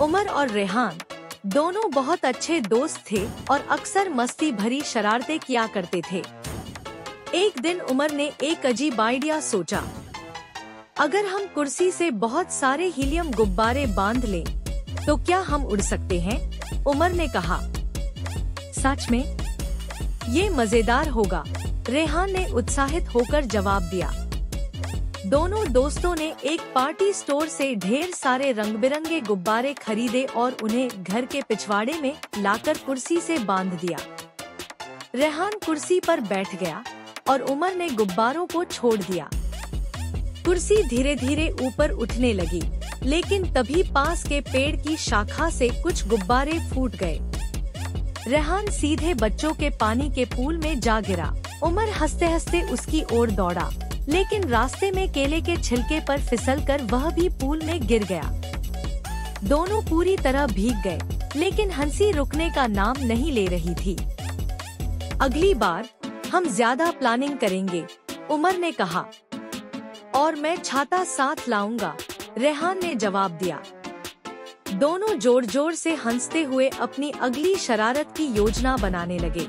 उमर और रेहान दोनों बहुत अच्छे दोस्त थे और अक्सर मस्ती भरी शरारतें किया करते थे। एक दिन उमर ने एक अजीब आइडिया सोचा। अगर हम कुर्सी से बहुत सारे हीलियम गुब्बारे बांध लें, तो क्या हम उड़ सकते हैं? उमर ने कहा। सच में? ये मजेदार होगा, रेहान ने उत्साहित होकर जवाब दिया। दोनों दोस्तों ने एक पार्टी स्टोर से ढेर सारे रंग बिरंगे गुब्बारे खरीदे और उन्हें घर के पिछवाड़े में लाकर कुर्सी से बांध दिया। रेहान कुर्सी पर बैठ गया और उमर ने गुब्बारों को छोड़ दिया। कुर्सी धीरे धीरे ऊपर उठने लगी, लेकिन तभी पास के पेड़ की शाखा से कुछ गुब्बारे फूट गए। रेहान सीधे बच्चों के पानी के पूल में जा गिरा। उमर हंसते हंसते उसकी ओर दौड़ा, लेकिन रास्ते में केले के छिलके पर फिसलकर वह भी पूल में गिर गया। दोनों पूरी तरह भीग गए, लेकिन हंसी रुकने का नाम नहीं ले रही थी। अगली बार हम ज्यादा प्लानिंग करेंगे, उमर ने कहा। और मैं छाता साथ लाऊंगा, रेहान ने जवाब दिया। दोनों जोर जोर से हंसते हुए अपनी अगली शरारत की योजना बनाने लगे।